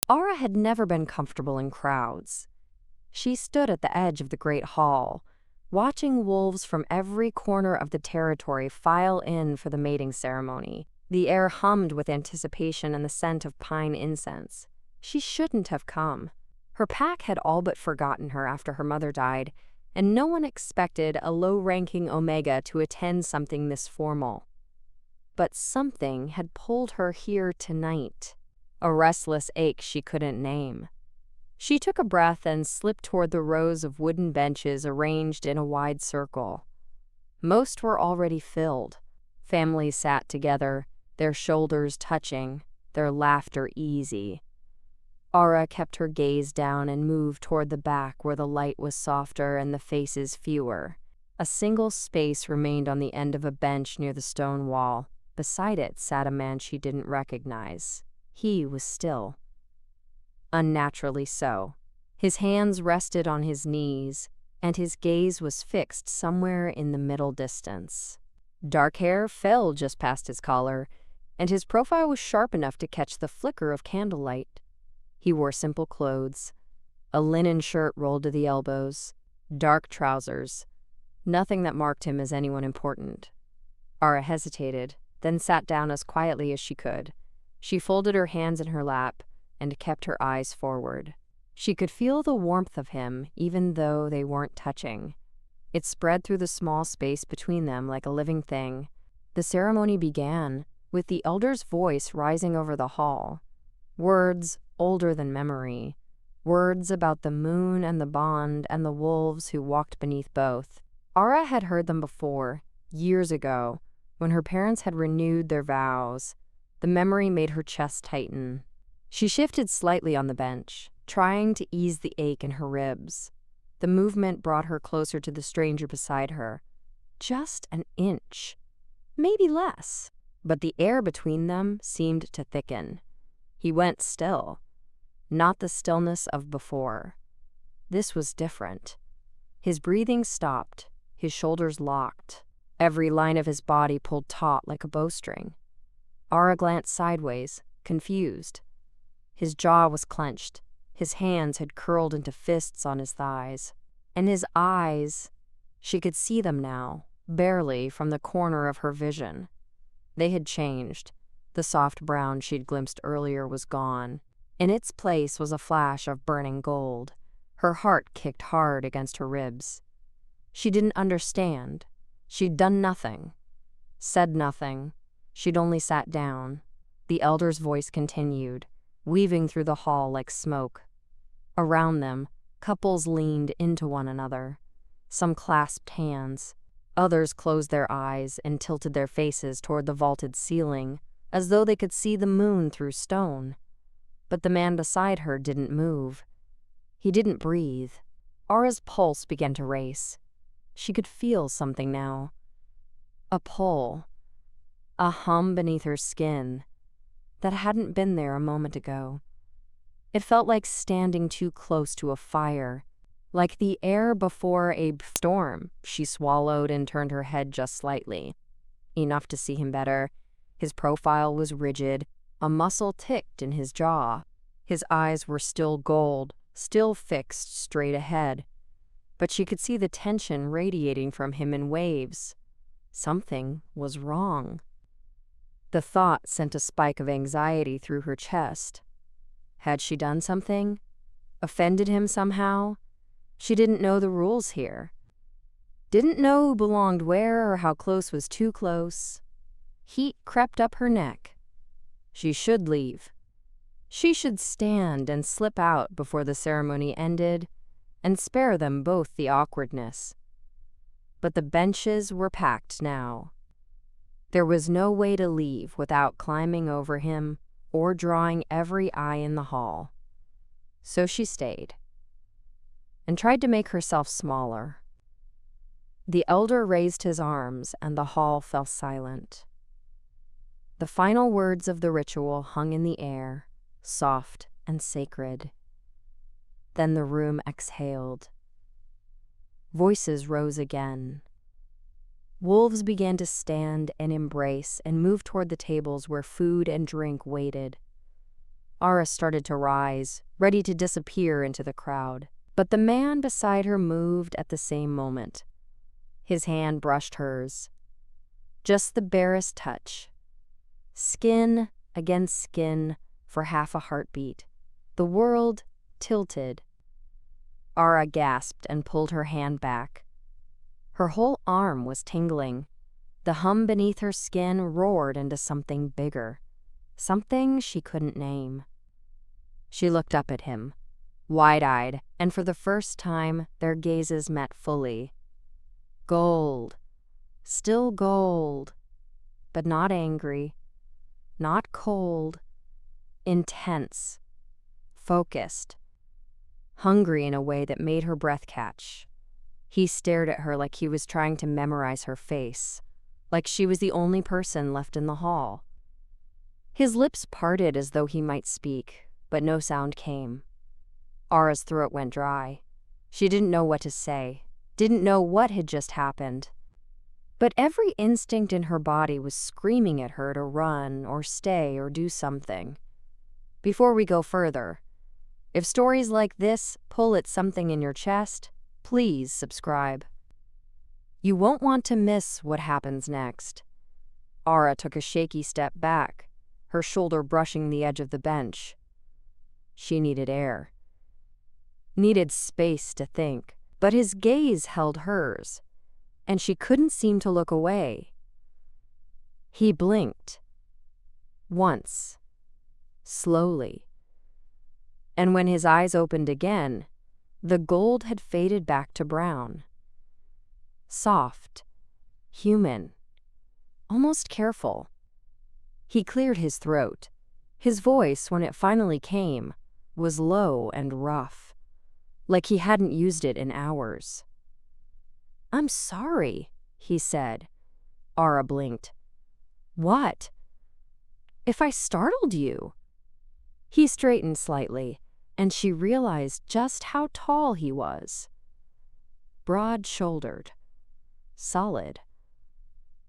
Aura had never been comfortable in crowds. She stood at the edge of the great hall, watching wolves from every corner of the territory file in for the mating ceremony. The air hummed with anticipation and the scent of pine incense. She shouldn't have come. Her pack had all but forgotten her after her mother died, and no one expected a low-ranking Omega to attend something this formal. But something had pulled her here tonight, a restless ache she couldn't name. She took a breath and slipped toward the rows of wooden benches arranged in a wide circle. Most were already filled. Families sat together, their shoulders touching, their laughter easy. Aura kept her gaze down and moved toward the back where the light was softer and the faces fewer. A single space remained on the end of a bench near the stone wall. Beside it sat a man she didn't recognize. He was still. Unnaturally so. His hands rested on his knees, and his gaze was fixed somewhere in the middle distance. Dark hair fell just past his collar, and his profile was sharp enough to catch the flicker of candlelight. He wore simple clothes, a linen shirt rolled to the elbows, dark trousers, nothing that marked him as anyone important. Aura hesitated, then sat down as quietly as she could. She folded her hands in her lap and kept her eyes forward. She could feel the warmth of him even though they weren't touching. It spread through the small space between them like a living thing. The ceremony began, with the elder's voice rising over the hall. Words older than memory. Words about the moon and the bond and the wolves who walked beneath both. Aura had heard them before, years ago, when her parents had renewed their vows. The memory made her chest tighten. She shifted slightly on the bench, trying to ease the ache in her ribs. The movement brought her closer to the stranger beside her. Just an inch. Maybe less. But the air between them seemed to thicken. He went still. Not the stillness of before. This was different. His breathing stopped, his shoulders locked. Every line of his body pulled taut like a bowstring. Aura glanced sideways, confused. His jaw was clenched. His hands had curled into fists on his thighs. And his eyes, she could see them now, barely from the corner of her vision. They had changed. The soft brown she'd glimpsed earlier was gone. In its place was a flash of burning gold. Her heart kicked hard against her ribs. She didn't understand. She'd done nothing, said nothing. She'd only sat down. The elder's voice continued, weaving through the hall like smoke. Around them, couples leaned into one another. Some clasped hands. Others closed their eyes and tilted their faces toward the vaulted ceiling, as though they could see the moon through stone. But the man beside her didn't move. He didn't breathe. Aura's pulse began to race. She could feel something now. A pull. A hum beneath her skin that hadn't been there a moment ago. It felt like standing too close to a fire, like the air before a storm. She swallowed and turned her head just slightly, enough to see him better. His profile was rigid, a muscle ticked in his jaw. His eyes were still gold, still fixed straight ahead. But she could see the tension radiating from him in waves. Something was wrong. The thought sent a spike of anxiety through her chest. Had she done something? Offended him somehow? She didn't know the rules here. Didn't know who belonged where or how close was too close. Heat crept up her neck. She should leave. She should stand and slip out before the ceremony ended and spare them both the awkwardness. But the benches were packed now. There was no way to leave without climbing over him or drawing every eye in the hall. So she stayed and tried to make herself smaller. The elder raised his arms and the hall fell silent. The final words of the ritual hung in the air, soft and sacred. Then the room exhaled. Voices rose again. Wolves began to stand and embrace and move toward the tables where food and drink waited. Ara started to rise, ready to disappear into the crowd. But the man beside her moved at the same moment. His hand brushed hers. Just the barest touch. Skin against skin for half a heartbeat. The world tilted. Ara gasped and pulled her hand back. Her whole arm was tingling. The hum beneath her skin roared into something bigger, something she couldn't name. She looked up at him, wide-eyed, and for the first time their gazes met fully. Gold. Still gold. But not angry. Not cold. Intense. Focused. Hungry in a way that made her breath catch. He stared at her like he was trying to memorize her face, like she was the only person left in the hall. His lips parted as though he might speak, but no sound came. Ara's throat went dry. She didn't know what to say, didn't know what had just happened. But every instinct in her body was screaming at her to run or stay or do something. Before we go further, if stories like this pull at something in your chest, please subscribe. You won't want to miss what happens next. Ara took a shaky step back, her shoulder brushing the edge of the bench. She needed air. Needed space to think, but his gaze held hers, and she couldn't seem to look away. He blinked. Once. Slowly. And when his eyes opened again, the gold had faded back to brown. Soft. Human. Almost careful. He cleared his throat. His voice, when it finally came, was low and rough, like he hadn't used it in hours. "I'm sorry," he said. Ara blinked. "What? If I startled you?" He straightened slightly, and she realized just how tall he was. Broad-shouldered. Solid.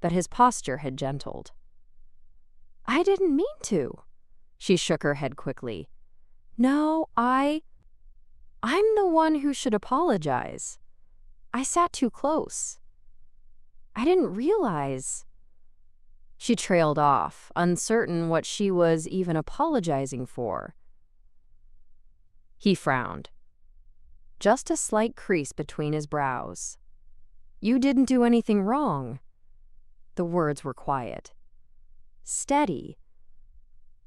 But his posture had gentled. "I didn't mean to." She shook her head quickly. "No, I'm the one who should apologize. I sat too close. I didn't realize." She trailed off, uncertain what she was even apologizing for. He frowned. Just a slight crease between his brows. "You didn't do anything wrong." The words were quiet. Steady.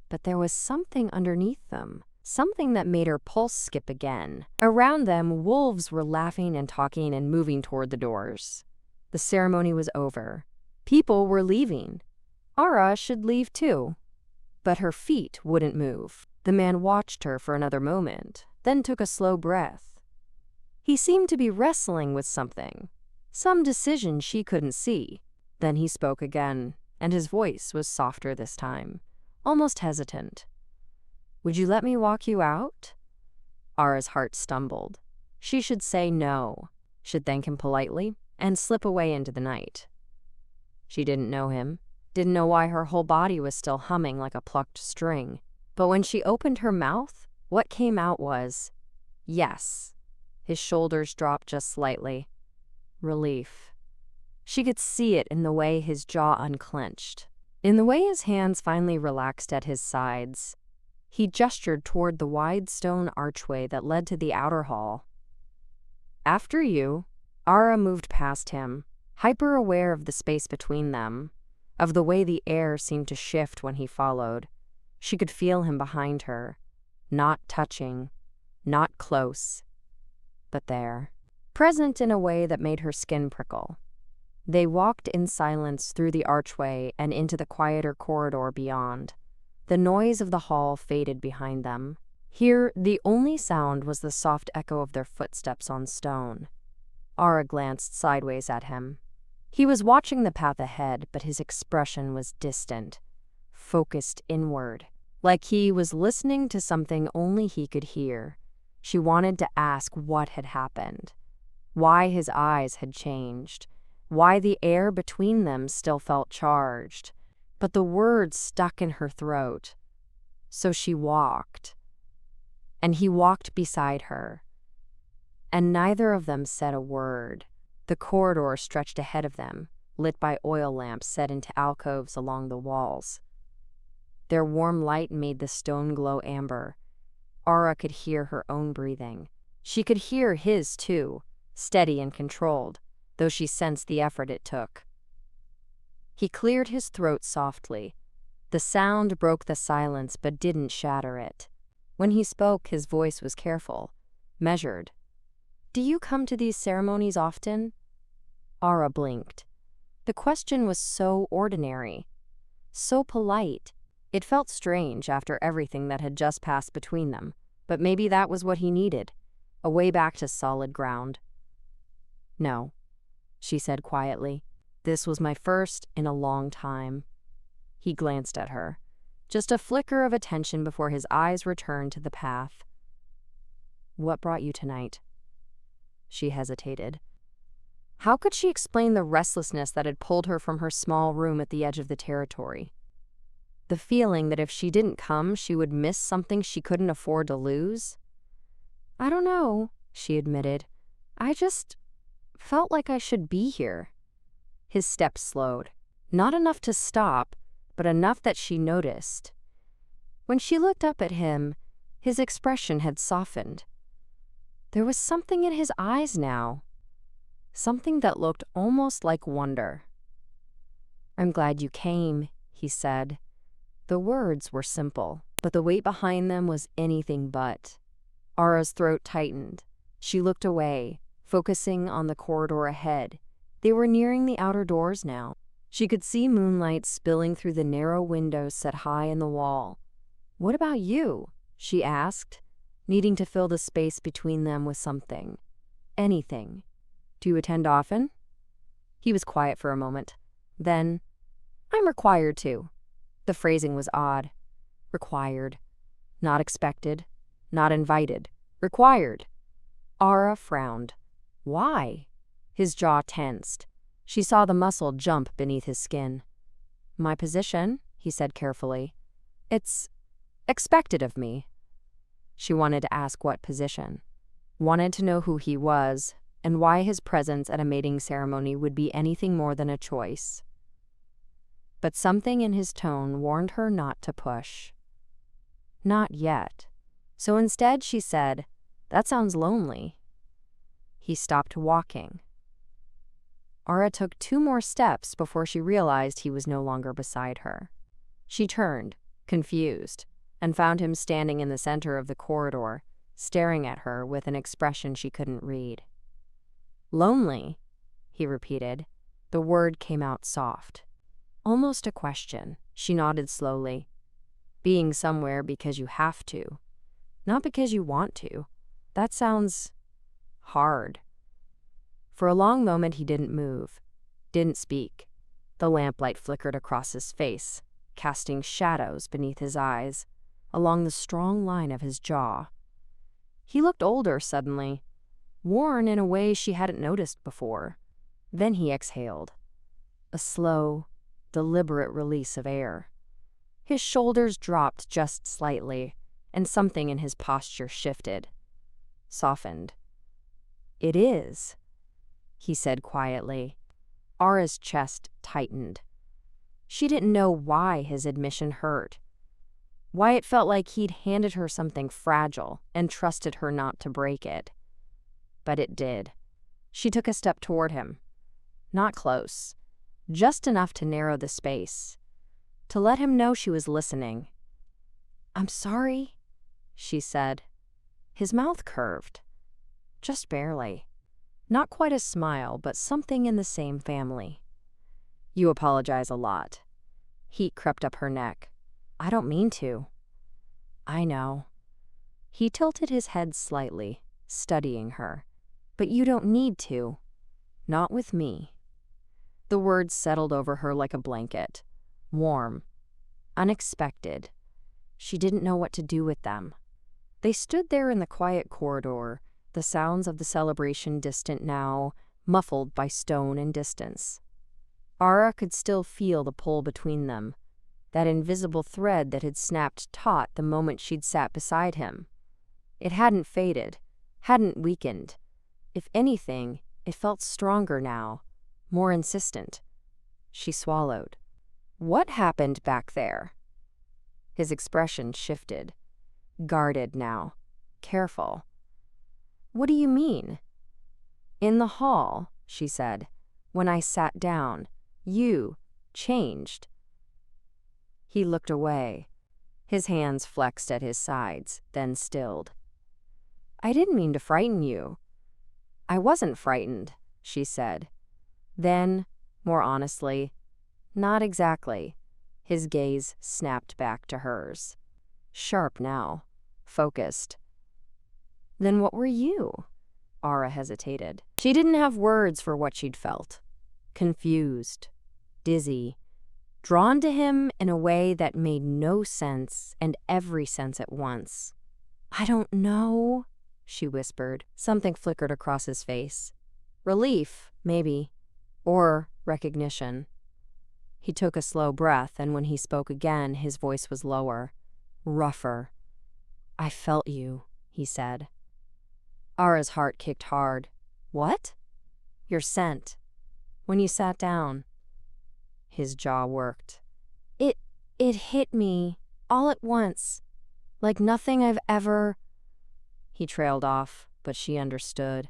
But there was something underneath them. Something that made her pulse skip again. Around them, wolves were laughing and talking and moving toward the doors. The ceremony was over. People were leaving. Ara should leave too. But her feet wouldn't move. The man watched her for another moment, then took a slow breath. He seemed to be wrestling with something, some decision she couldn't see. Then he spoke again, and his voice was softer this time, almost hesitant. "Would you let me walk you out?" Ara's heart stumbled. She should say no, should thank him politely, and slip away into the night. She didn't know him, didn't know why her whole body was still humming like a plucked string. But when she opened her mouth, what came out was, yes. His shoulders dropped just slightly. Relief. She could see it in the way his jaw unclenched, in the way his hands finally relaxed at his sides. He gestured toward the wide stone archway that led to the outer hall. "After you." Ara moved past him, hyper-aware of the space between them, of the way the air seemed to shift when he followed. She could feel him behind her, not touching, not close, but there, present in a way that made her skin prickle. They walked in silence through the archway and into the quieter corridor beyond. The noise of the hall faded behind them. Here, the only sound was the soft echo of their footsteps on stone. Ara glanced sideways at him. He was watching the path ahead, but his expression was distant, focused inward, like he was listening to something only he could hear. She wanted to ask what had happened, why his eyes had changed, why the air between them still felt charged, but the words stuck in her throat. So she walked, and he walked beside her, and neither of them said a word. The corridor stretched ahead of them, lit by oil lamps set into alcoves along the walls. Their warm light made the stone glow amber. Aura could hear her own breathing. She could hear his, too, steady and controlled, though she sensed the effort it took. He cleared his throat softly. The sound broke the silence but didn't shatter it. When he spoke, his voice was careful, measured. "Do you come to these ceremonies often?" Aura blinked. The question was so ordinary, so polite. It felt strange after everything that had just passed between them, but maybe that was what he needed, a way back to solid ground. "No," she said quietly. "This was my first in a long time." He glanced at her, just a flicker of attention before his eyes returned to the path. "What brought you tonight?" She hesitated. How could she explain the restlessness that had pulled her from her small room at the edge of the territory? The feeling that if she didn't come, she would miss something she couldn't afford to lose? "I don't know," she admitted. "I just felt like I should be here." His steps slowed. Not enough to stop, but enough that she noticed. When she looked up at him, his expression had softened. There was something in his eyes now, something that looked almost like wonder. "I'm glad you came," he said. The words were simple, but the weight behind them was anything but. Aura's throat tightened. She looked away, focusing on the corridor ahead. They were nearing the outer doors now. She could see moonlight spilling through the narrow windows set high in the wall. "What about you?" she asked, needing to fill the space between them with something. Anything. "Do you attend often?" He was quiet for a moment. Then, "I'm required to." The phrasing was odd. Required. Not expected. Not invited. Required. Aura frowned. "Why?" His jaw tensed. She saw the muscle jump beneath his skin. "My position," he said carefully. "It's expected of me." She wanted to ask what position. Wanted to know who he was, and why his presence at a mating ceremony would be anything more than a choice. But something in his tone warned her not to push. Not yet. So instead she said, "That sounds lonely." He stopped walking. Aura took 2 more steps before she realized he was no longer beside her. She turned, confused, and found him standing in the center of the corridor, staring at her with an expression she couldn't read. "Lonely," he repeated. The word came out soft. Almost a question. She nodded slowly. "Being somewhere because you have to, not because you want to. That sounds hard." For a long moment he didn't move, didn't speak. The lamplight flickered across his face, casting shadows beneath his eyes, along the strong line of his jaw. He looked older suddenly, worn in a way she hadn't noticed before. Then he exhaled. A slow, deliberate release of air. His shoulders dropped just slightly, and something in his posture shifted, softened. "It is," he said quietly. Aura's chest tightened. She didn't know why his admission hurt, why it felt like he'd handed her something fragile and trusted her not to break it. But it did. She took a step toward him. Not close, just enough to narrow the space, to let him know she was listening. "I'm sorry," she said. His mouth curved, just barely. Not quite a smile, but something in the same family. "You apologize a lot." Heat crept up her neck. "I don't mean to." "I know." He tilted his head slightly, studying her. "But you don't need to. Not with me." The words settled over her like a blanket. Warm. Unexpected. She didn't know what to do with them. They stood there in the quiet corridor, the sounds of the celebration distant now, muffled by stone and distance. Aura could still feel the pull between them, that invisible thread that had snapped taut the moment she'd sat beside him. It hadn't faded, hadn't weakened. If anything, it felt stronger now, more insistent. She swallowed. What happened back there? His expression shifted. Guarded now. Careful. What do you mean? In the hall, she said. When I sat down, you changed. He looked away. His hands flexed at his sides, then stilled. I didn't mean to frighten you. I wasn't frightened, she said. Then, more honestly, not exactly. His gaze snapped back to hers. Sharp now, focused. Then what were you? Ara hesitated. She didn't have words for what she'd felt. Confused, dizzy, drawn to him in a way that made no sense and every sense at once. I don't know, she whispered. Something flickered across his face. Relief, maybe, or recognition. He took a slow breath, and when he spoke again, his voice was lower, rougher. I felt you, he said. Ara's heart kicked hard. What? Your scent. When you sat down. His jaw worked. It hit me, all at once, like nothing I've ever... He trailed off, but she understood.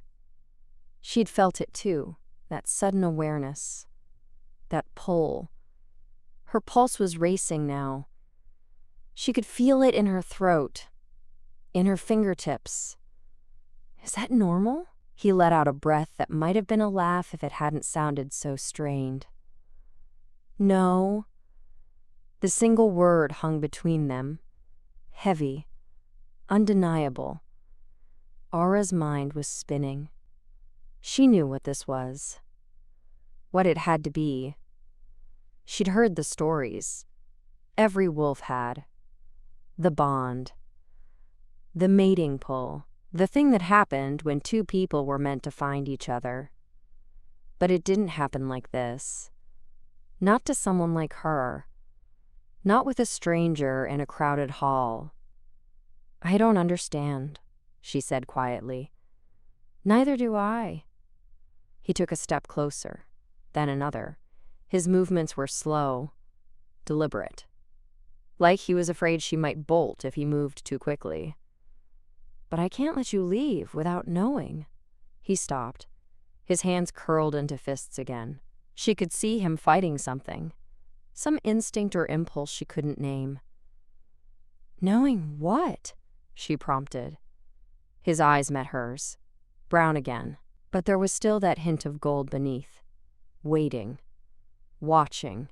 She'd felt it too, that sudden awareness, that pull. Her pulse was racing now. She could feel it in her throat, in her fingertips. Is that normal? He let out a breath that might have been a laugh if it hadn't sounded so strained. No. The single word hung between them, heavy, undeniable. Ara's mind was spinning. She knew what this was, what it had to be. She'd heard the stories. Every wolf had. The bond. The mating pull. The thing that happened when two people were meant to find each other. But it didn't happen like this. Not to someone like her. Not with a stranger in a crowded hall. I don't understand, she said quietly. Neither do I. He took a step closer, then another. His movements were slow, deliberate. Like he was afraid she might bolt if he moved too quickly. But I can't let you leave without knowing. He stopped. His hands curled into fists again. She could see him fighting something. Some instinct or impulse she couldn't name. Knowing what? She prompted. His eyes met hers. Brown again. But there was still that hint of gold beneath. Waiting. Watching.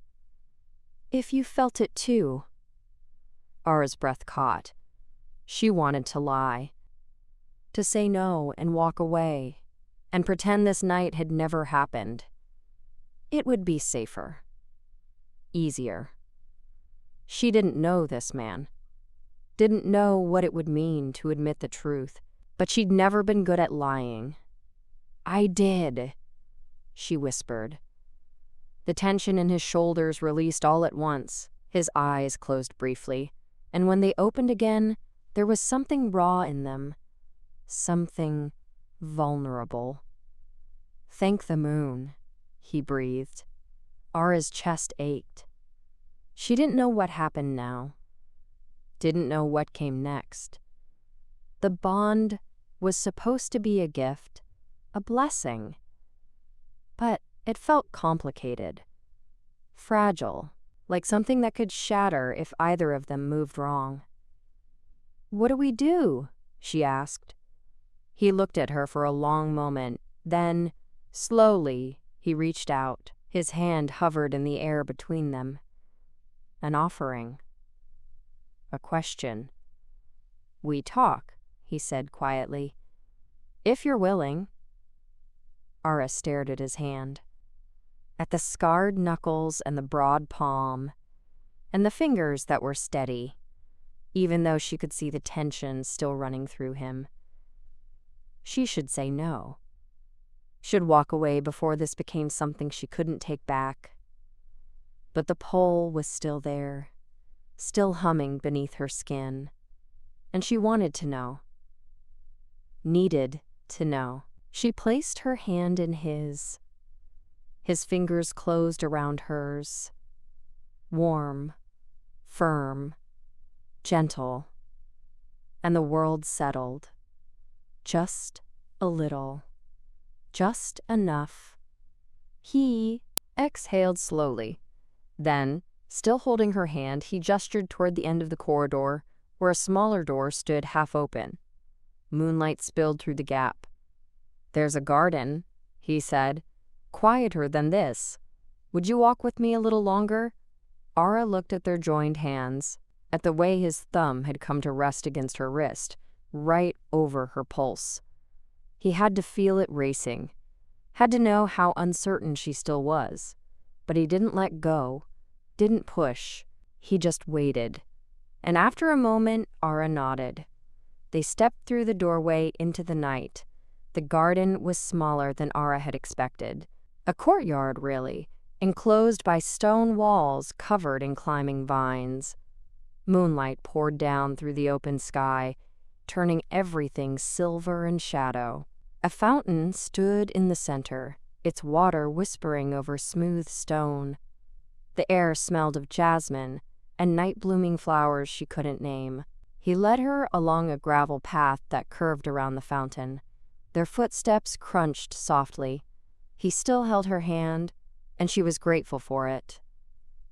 If you felt it too. Ara's breath caught. She wanted to lie. To say no and walk away, and pretend this night had never happened. It would be safer. Easier. She didn't know this man. Didn't know what it would mean to admit the truth, but she'd never been good at lying. I did, she whispered. The tension in his shoulders released all at once. His eyes closed briefly, and when they opened again, there was something raw in them. Something vulnerable. Thank the moon, he breathed. Ara's chest ached. She didn't know what happened now. Didn't know what came next. The bond was supposed to be a gift, a blessing. But it felt complicated. Fragile, like something that could shatter if either of them moved wrong. What do we do? She asked. He looked at her for a long moment. Then, slowly, he reached out. His hand hovered in the air between them. An offering. A question. We talk, he said quietly. If you're willing. Ara stared at his hand. At the scarred knuckles and the broad palm, and the fingers that were steady, even though she could see the tension still running through him. She should say no. Should walk away before this became something she couldn't take back. But the pull was still there. still humming beneath her skin. And she wanted to know. Needed to know. She placed her hand in his. His fingers closed around hers. Warm, firm, gentle. And the world settled. Just a little. Just enough. He exhaled slowly. Then, still holding her hand, he gestured toward the end of the corridor, where a smaller door stood half open. Moonlight spilled through the gap. "There's a garden," he said, quieter than this. "Would you walk with me a little longer?" Ara looked at their joined hands, at the way his thumb had come to rest against her wrist, right over her pulse. He had to feel it racing, had to know how uncertain she still was. But he didn't let go, didn't push. He just waited. And after a moment, Ara nodded. They stepped through the doorway into the night. The garden was smaller than Ara had expected. A courtyard, really, enclosed by stone walls covered in climbing vines. Moonlight poured down through the open sky, turning everything silver and shadow. A fountain stood in the center, its water whispering over smooth stone. The air smelled of jasmine and night-blooming flowers she couldn't name. He led her along a gravel path that curved around the fountain. Their footsteps crunched softly. He still held her hand, and she was grateful for it.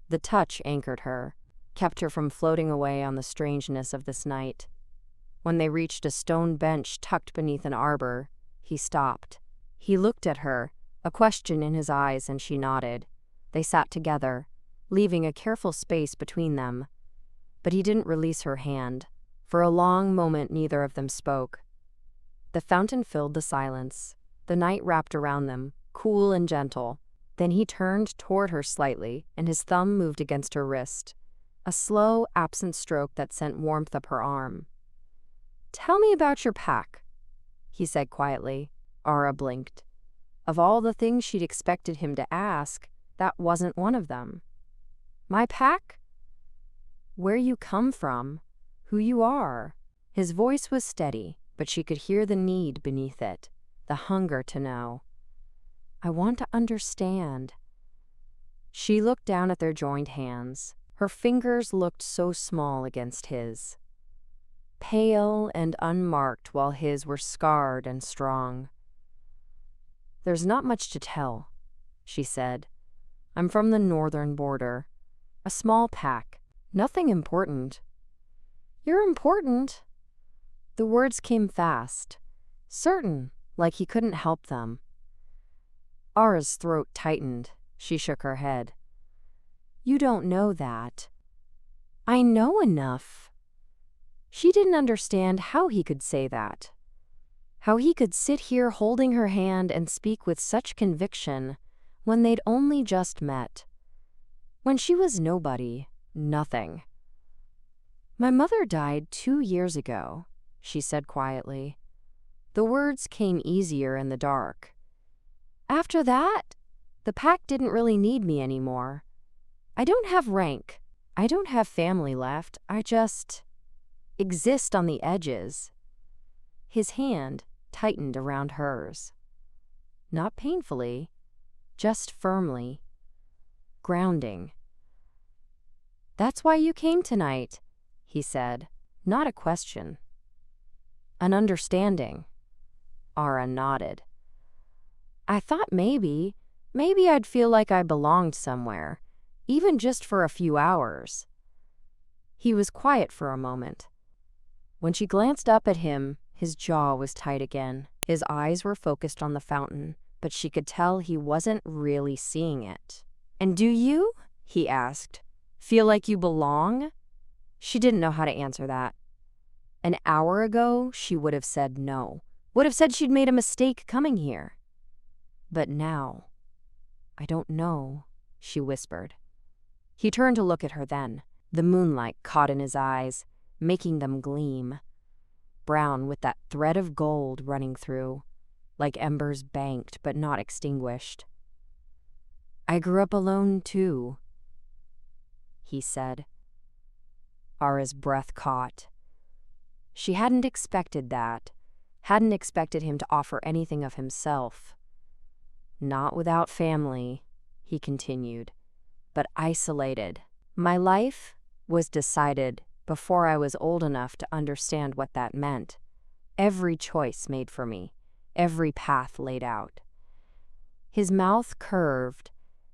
The touch anchored her, kept her from floating away on the strangeness of this night. When they reached a stone bench tucked beneath an arbor, he stopped. He looked at her, a question in his eyes, and she nodded. They sat together, leaving a careful space between them. But he didn't release her hand. For a long moment, neither of them spoke. The fountain filled the silence. The night wrapped around them, cool and gentle. Then he turned toward her slightly, and his thumb moved against her wrist. A slow, absent stroke that sent warmth up her arm. "Tell me about your pack," he said quietly. Ara blinked. Of all the things she'd expected him to ask, that wasn't one of them. "My pack? Where you come from, who you are." His voice was steady, but she could hear the need beneath it, the hunger to know. "I want to understand." She looked down at their joined hands. Her fingers looked so small against his. Pale and unmarked, while his were scarred and strong. "There's not much to tell," she said. "I'm from the northern border. A small pack. Nothing important." "You're important." The words came fast, certain, like he couldn't help them. Ara's throat tightened. She shook her head. "You don't know that." "I know enough." She didn't understand how he could say that. How he could sit here holding her hand and speak with such conviction when they'd only just met. When she was nobody, nothing. "My mother died 2 years ago," she said quietly. The words came easier in the dark. "After that, the pack didn't really need me anymore. I don't have rank. I don't have family left. I just exist on the edges." His hand tightened around hers. Not painfully, just firmly. Grounding. "That's why you came tonight," he said. Not a question. "An understanding." Ara nodded. "I thought maybe I'd feel like I belonged somewhere, even just for a few hours." He was quiet for a moment. When she glanced up at him, his jaw was tight again. His eyes were focused on the fountain, but she could tell he wasn't really seeing it. "And do you?" he asked. "Feel like you belong?" She didn't know how to answer that. An hour ago, she would have said no. Would have said she'd made a mistake coming here. But now, "I don't know," she whispered. He turned to look at her then. The moonlight caught in his eyes, making them gleam. Brown with that thread of gold running through, like embers banked but not extinguished. "I grew up alone too," he said. Ara's breath caught. She hadn't expected that, hadn't expected him to offer anything of himself. Not without family, he continued, but isolated. My life was decided before I was old enough to understand what that meant. Every choice made for me, every path laid out. His mouth curved,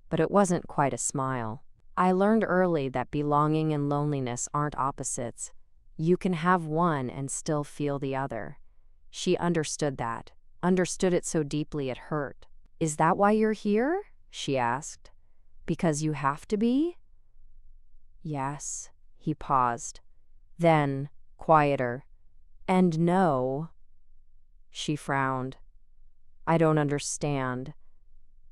but it wasn't quite a smile. I learned early that belonging and loneliness aren't opposites. You can have one and still feel the other. She understood that, understood it so deeply it hurt. Is that why you're here? She asked. Because you have to be? Yes. He paused. Then, quieter. And no. She frowned. I don't understand.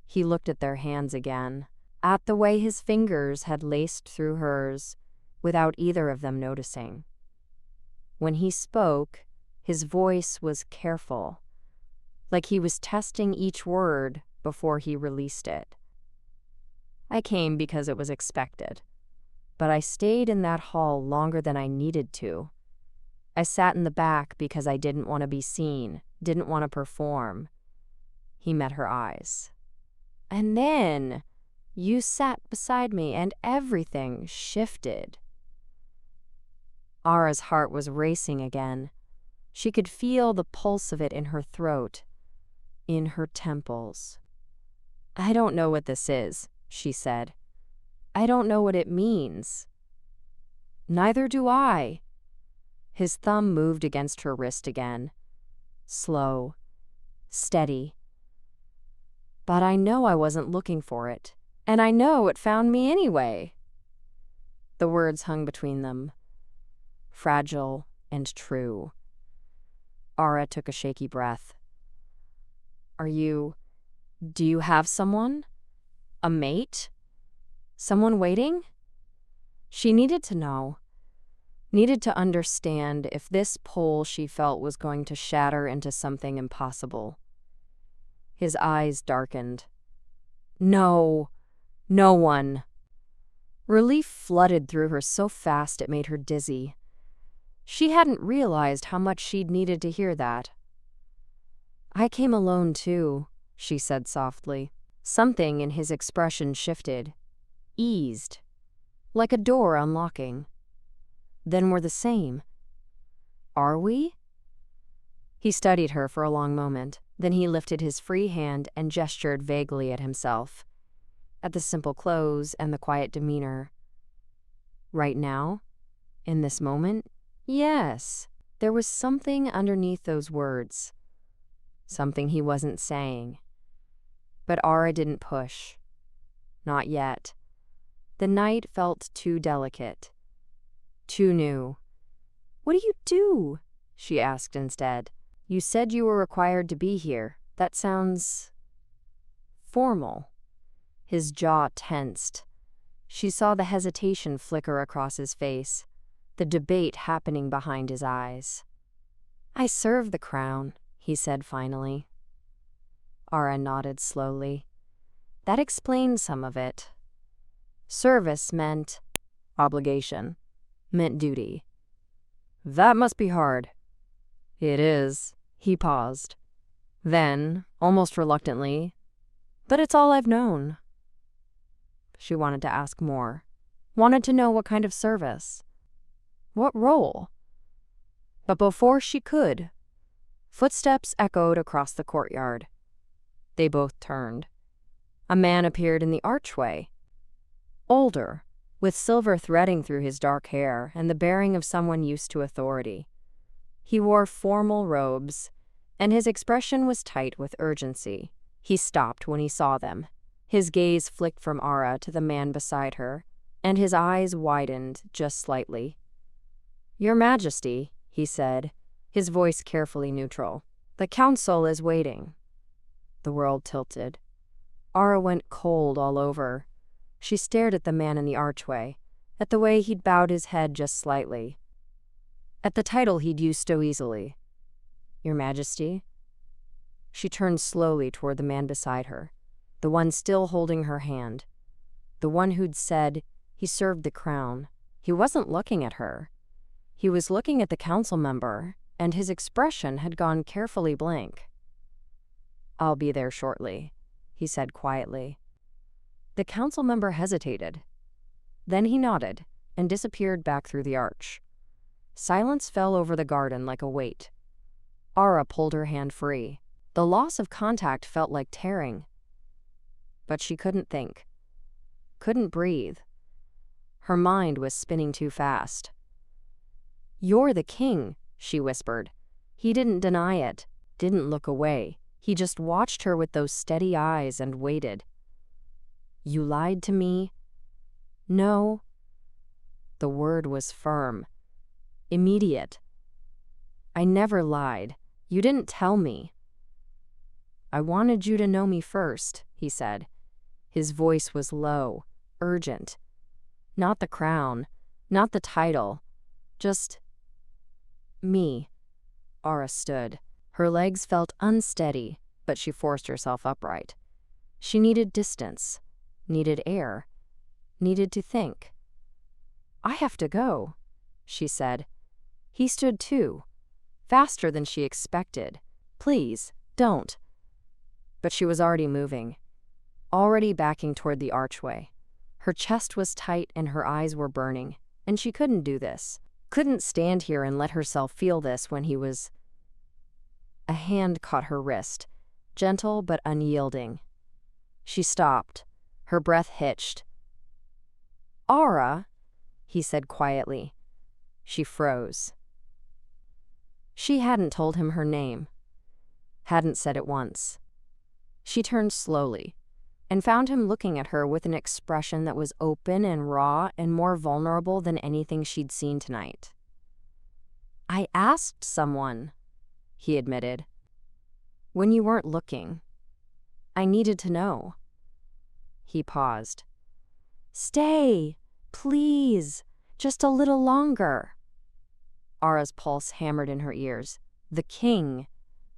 He looked at their hands again, at the way his fingers had laced through hers, without either of them noticing. When he spoke, his voice was careful, like he was testing each word before he released it. I came because it was expected, but I stayed in that hall longer than I needed to. I sat in the back because I didn't want to be seen, didn't want to perform. He met her eyes. And then you sat beside me and everything shifted. Ara's heart was racing again. She could feel the pulse of it in her throat, in her temples. I don't know what this is, she said. I don't know what it means. Neither do I. His thumb moved against her wrist again. Slow, steady. But I know I wasn't looking for it, and I know it found me anyway. The words hung between them, fragile and true. Ara took a shaky breath. Do you have someone? A mate? Someone waiting? She needed to know, needed to understand if this pole she felt was going to shatter into something impossible. His eyes darkened. No, no one. Relief flooded through her so fast it made her dizzy. She hadn't realized how much she'd needed to hear that. I came alone too, she said softly. Something in his expression shifted, eased, like a door unlocking. Then we're the same. Are we? He studied her for a long moment. Then he lifted his free hand and gestured vaguely at himself, at the simple clothes and the quiet demeanor. Right now? In this moment? Yes. There was something underneath those words. Something he wasn't saying. But Ara didn't push. Not yet. The night felt too delicate. Too new. What do you do? She asked instead. You said you were required to be here. That sounds formal. His jaw tensed. She saw the hesitation flicker across his face, the debate happening behind his eyes. I serve the crown, he said finally. Ara nodded slowly. That explained some of it. Service meant obligation, meant duty. That must be hard. It is. He paused. Then, almost reluctantly, but it's all I've known. She wanted to ask more, wanted to know what kind of service, what role. But before she could, footsteps echoed across the courtyard. They both turned. A man appeared in the archway. Older, with silver threading through his dark hair and the bearing of someone used to authority. He wore formal robes, and his expression was tight with urgency. He stopped when he saw them. His gaze flicked from Ara to the man beside her, and his eyes widened just slightly. Your Majesty, he said, his voice carefully neutral. The council is waiting. The world tilted. Ara went cold all over. She stared at the man in the archway, at the way he'd bowed his head just slightly, at the title he'd used so easily. Your Majesty? She turned slowly toward the man beside her, the one still holding her hand, the one who'd said he served the crown. He wasn't looking at her. He was looking at the council member, and his expression had gone carefully blank. "I'll be there shortly," he said quietly. The council member hesitated. Then he nodded and disappeared back through the arch. Silence fell over the garden like a weight. Ara pulled her hand free. The loss of contact felt like tearing. But she couldn't think. Couldn't breathe. Her mind was spinning too fast. "You're the king," she whispered. He didn't deny it, didn't look away. He just watched her with those steady eyes and waited. "You lied to me?" "No." The word was firm. Immediate. "I never lied. You didn't tell me." "I wanted you to know me first," he said. His voice was low, urgent. Not the crown, not the title, just me. Ara stood. Her legs felt unsteady, but she forced herself upright. She needed distance, needed air, needed to think. "I have to go," she said. He stood too, faster than she expected. "Please, don't." But she was already moving, already backing toward the archway. Her chest was tight and her eyes were burning, and she couldn't do this. Couldn't stand here and let herself feel this when he was... A hand caught her wrist, gentle but unyielding. She stopped. Her breath hitched. "Ara," he said quietly. She froze. She hadn't told him her name. Hadn't said it once. She turned slowly and found him looking at her with an expression that was open and raw and more vulnerable than anything she'd seen tonight. "I asked someone," he admitted. "When you weren't looking. I needed to know." He paused. "Stay, please, just a little longer." Ara's pulse hammered in her ears. The king.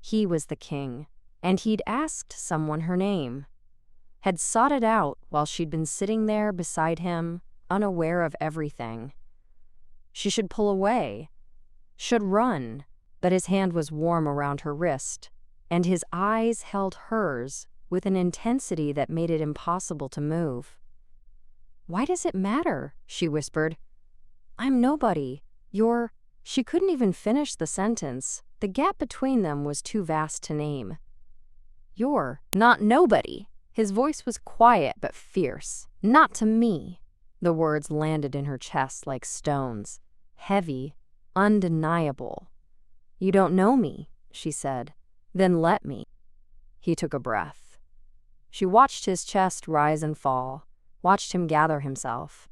He was the king. And he'd asked someone her name. Had sought it out while she'd been sitting there beside him, unaware of everything. She should pull away. Should run. But his hand was warm around her wrist, and his eyes held hers with an intensity that made it impossible to move. "Why does it matter?" she whispered. "I'm nobody. You're..." She couldn't even finish the sentence. The gap between them was too vast to name. "You're not nobody." His voice was quiet but fierce. "Not to me." The words landed in her chest like stones. Heavy, undeniable. "You don't know me," she said. "Then let me." He took a breath. She watched his chest rise and fall, watched him gather himself.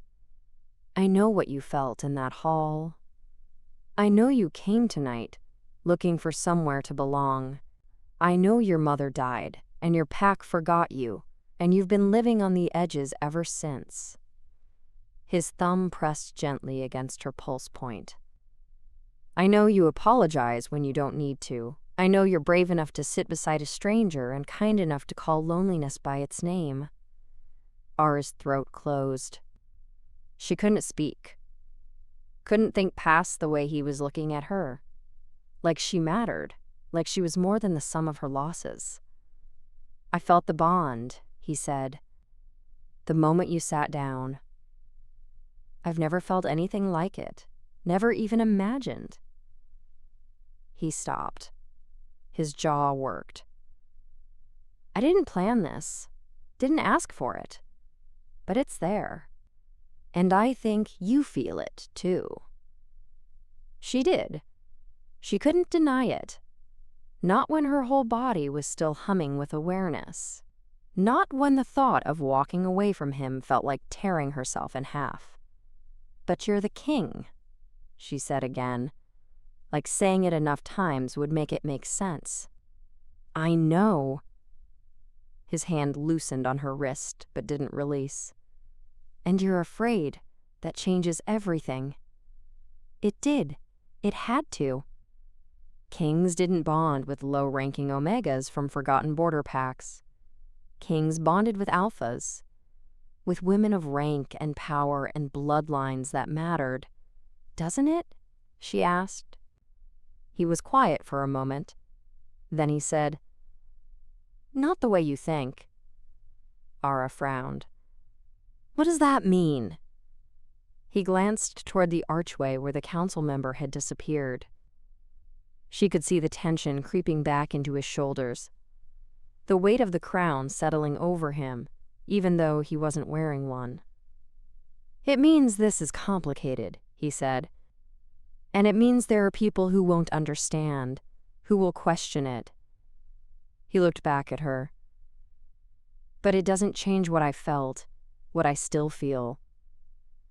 "I know what you felt in that hall. I know you came tonight, looking for somewhere to belong. I know your mother died, and your pack forgot you, and you've been living on the edges ever since." His thumb pressed gently against her pulse point. "I know you apologize when you don't need to. I know you're brave enough to sit beside a stranger and kind enough to call loneliness by its name." Ara's throat closed. She couldn't speak. Couldn't think past the way he was looking at her. Like she mattered, like she was more than the sum of her losses. "I felt the bond," he said. "The moment you sat down. I've never felt anything like it, never even imagined." He stopped. His jaw worked. "I didn't plan this, didn't ask for it, but it's there. And I think you feel it, too." She did. She couldn't deny it. Not when her whole body was still humming with awareness. Not when the thought of walking away from him felt like tearing herself in half. "But you're the king," she said again, like saying it enough times would make it make sense. "I know." His hand loosened on her wrist but didn't release. "And you're afraid. That changes everything." It did. It had to. Kings didn't bond with low-ranking omegas from forgotten border packs. Kings bonded with alphas. with women of rank and power and bloodlines that mattered. Doesn't it? She asked. He was quiet for a moment. Then he said, Not the way you think. Ara frowned. What does that mean? He glanced toward the archway where the council member had disappeared. She could see the tension creeping back into his shoulders, the weight of the crown settling over him, even though he wasn't wearing one. It means this is complicated, he said. And it means there are people who won't understand, who will question it. He looked back at her. But it doesn't change what I felt, what I still feel.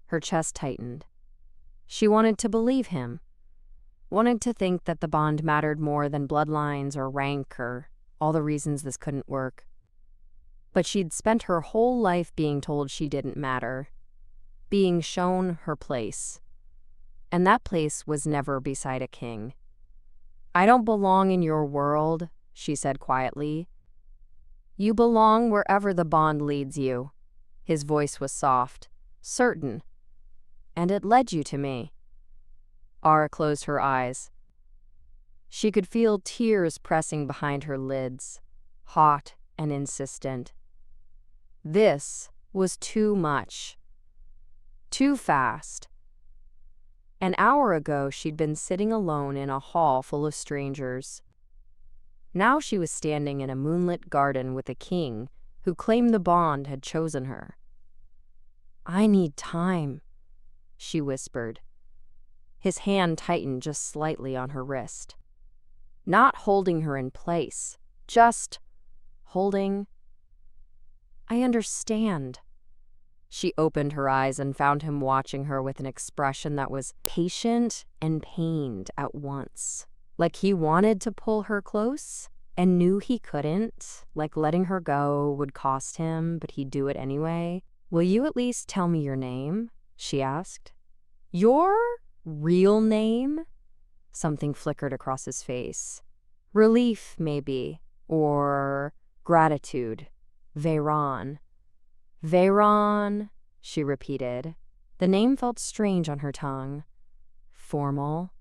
Her chest tightened. She wanted to believe him, wanted to think that the bond mattered more than bloodlines or rank or all the reasons this couldn't work. But she'd spent her whole life being told she didn't matter, being shown her place. And that place was never beside a king. I don't belong in your world, she said quietly. You belong wherever the bond leads you. His voice was soft, certain. And it led you to me. Ara closed her eyes. She could feel tears pressing behind her lids, hot and insistent. This was too much. Too fast. An hour ago, she'd been sitting alone in a hall full of strangers. Now she was standing in a moonlit garden with a king who claimed the bond had chosen her. I need time, she whispered. His hand tightened just slightly on her wrist. Not holding her in place, just holding. I understand. She opened her eyes and found him watching her with an expression that was patient and pained at once. Like he wanted to pull her close and knew he couldn't, like letting her go would cost him, but he'd do it anyway. Will you at least tell me your name? She asked. Your real name? Something flickered across his face. Relief, maybe, or gratitude. Veyron. Veyron, she repeated. The name felt strange on her tongue. Formal,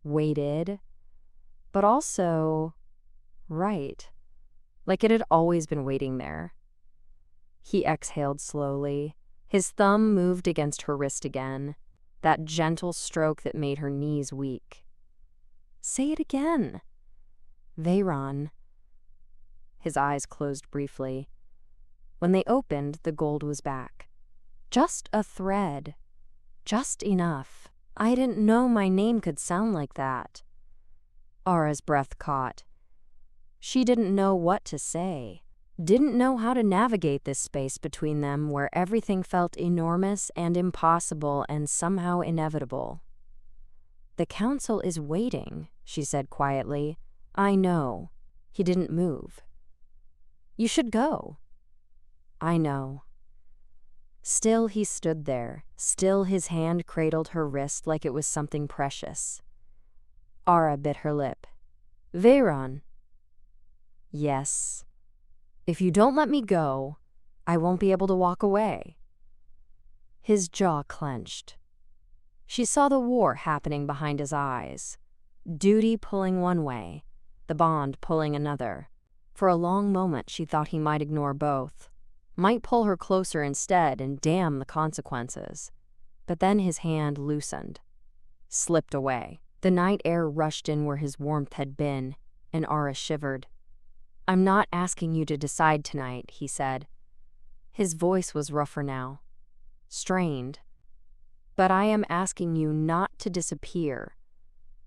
weighted, but also right. Like it had always been waiting there. He exhaled slowly. His thumb moved against her wrist again, that gentle stroke that made her knees weak. Say it again. Veyron. His eyes closed briefly. When they opened, the gold was back. Just a thread. Just enough. I didn't know my name could sound like that. Ara's breath caught. She didn't know what to say. Didn't know how to navigate this space between them where everything felt enormous and impossible and somehow inevitable. The council is waiting, she said quietly. I know. He didn't move. You should go. I know. Still he stood there. Still his hand cradled her wrist like it was something precious. Ara bit her lip. Veyron. Yes. If you don't let me go, I won't be able to walk away. His jaw clenched. She saw the war happening behind his eyes. Duty pulling one way, the bond pulling another. For a long moment she thought he might ignore both, might pull her closer instead and damn the consequences. But then his hand loosened, slipped away. The night air rushed in where his warmth had been, and Ara shivered. I'm not asking you to decide tonight, he said. His voice was rougher now, strained. But I am asking you not to disappear,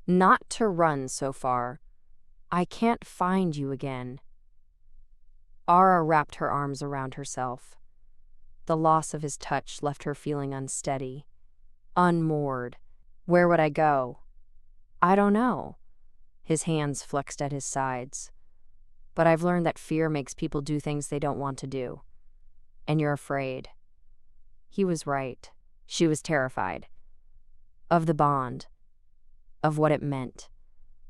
not to run so far. I can't find you again. Ara wrapped her arms around herself. The loss of his touch left her feeling unsteady, unmoored. Where would I go? I don't know. His hands flexed at his sides. But I've learned that fear makes people do things they don't want to do. And you're afraid. He was right. She was terrified. Of the bond. Of what it meant.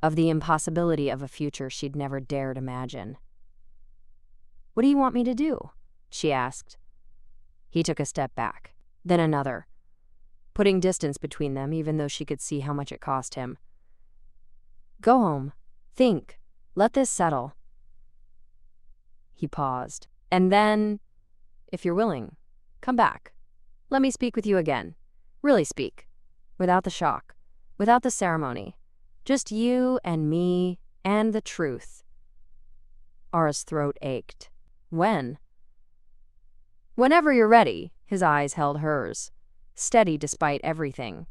Of the impossibility of a future she'd never dared imagine. What do you want me to do? She asked. He took a step back, then another, putting distance between them even though she could see how much it cost him. Go home. Think. Let this settle. He paused. And then, if you're willing, come back. Let me speak with you again. Really speak. Without the shock. Without the ceremony. Just you and me and the truth. Ara's throat ached. When? Whenever you're ready. His eyes held hers, steady despite everything.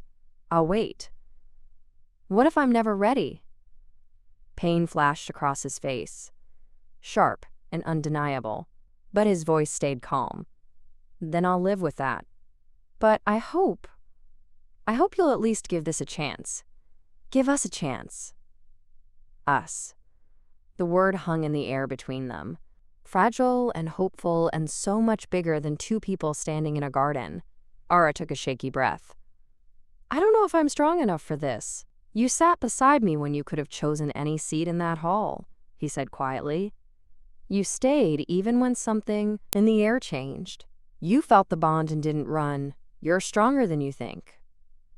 I'll wait. What if I'm never ready? Pain flashed across his face, sharp and undeniable, but his voice stayed calm. Then I'll live with that. But I hope you'll at least give this a chance. Give us a chance. Us. The word hung in the air between them, fragile and hopeful and so much bigger than two people standing in a garden. Ara took a shaky breath. I don't know if I'm strong enough for this. You sat beside me when you could have chosen any seat in that hall, he said quietly. You stayed even when something in the air changed. You felt the bond and didn't run. You're stronger than you think.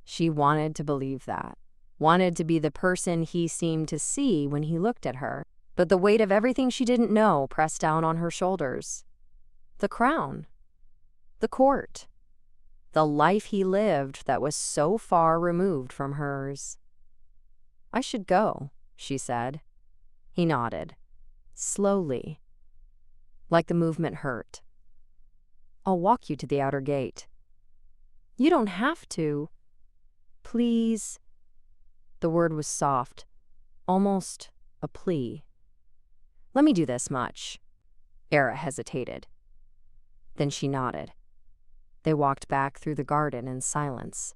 She wanted to believe that, wanted to be the person he seemed to see when he looked at her, but the weight of everything she didn't know pressed down on her shoulders. The crown. The court. The life he lived that was so far removed from hers. I should go, she said. He nodded, slowly, like the movement hurt. I'll walk you to the outer gate. You don't have to. Please. The word was soft, almost a plea. Let me do this much. Ara hesitated. Then she nodded. They walked back through the garden in silence.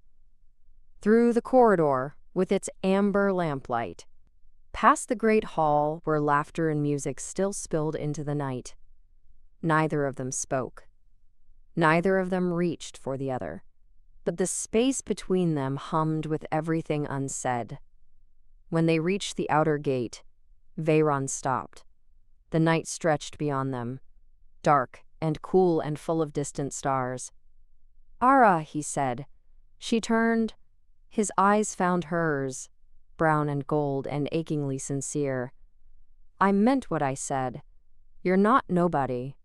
Through the corridor, with its amber lamplight, past the great hall where laughter and music still spilled into the night. Neither of them spoke. Neither of them reached for the other. But the space between them hummed with everything unsaid. When they reached the outer gate, Veyron stopped. The night stretched beyond them, dark and cool and full of distant stars. Ara, he said. She turned. His eyes found hers, brown and gold and achingly sincere. I meant what I said. You're not nobody.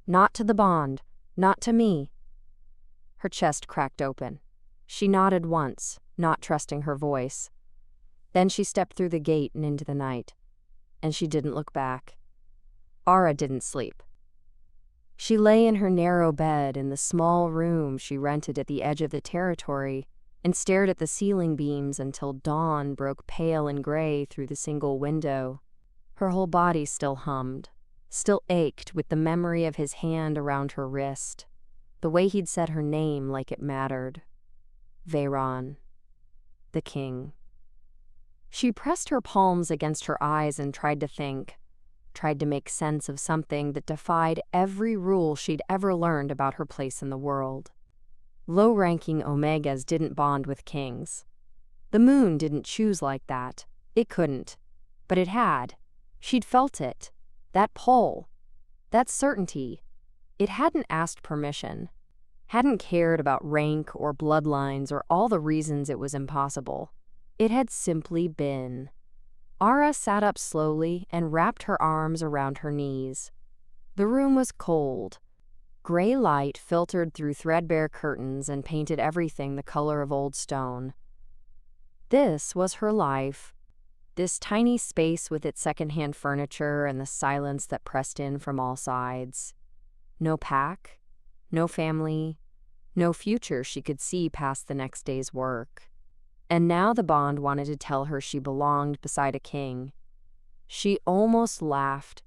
Not to the bond. Not to me. Her chest cracked open. She nodded once, not trusting her voice. Then she stepped through the gate and into the night, and she didn't look back. Ara didn't sleep. She lay in her narrow bed in the small room she rented at the edge of the territory and stared at the ceiling beams until dawn broke pale and gray through the single window. Her whole body still hummed, still ached with the memory of his hand around her wrist, the way he'd said her name like it mattered. Veyron, the king. She pressed her palms against her eyes and tried to think, tried to make sense of something that defied every rule she'd ever learned about her place in the world. Low-ranking Omegas didn't bond with kings. The moon didn't choose like that. It couldn't. But it had. She'd felt it. That pull. That certainty. It hadn't asked permission. Hadn't cared about rank or bloodlines or all the reasons it was impossible. It had simply been. Ara sat up slowly and wrapped her arms around her knees. The room was cold. Gray light filtered through threadbare curtains and painted everything the color of old stone. This was her life. This tiny space with its secondhand furniture and the silence that pressed in from all sides. No pack, no family, no future she could see past the next day's work. And now the bond wanted to tell her she belonged beside a king. She almost laughed.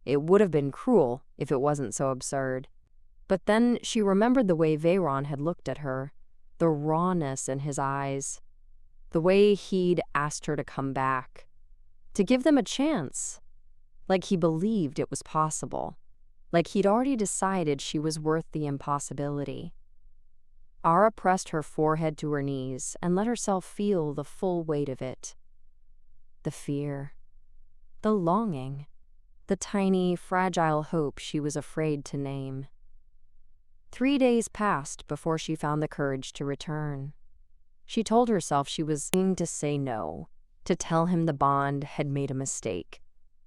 It would have been cruel if it wasn't so absurd. But then she remembered the way Veyron had looked at her, the rawness in his eyes, the way he'd asked her to come back, to give them a chance, like he believed it was possible, like he'd already decided she was worth the impossibility. Ara pressed her forehead to her knees and let herself feel the full weight of it. The fear, the longing, the tiny, fragile hope she was afraid to name. 3 days passed before she found the courage to return. She told herself she was going to say no, to tell him the bond had made a mistake,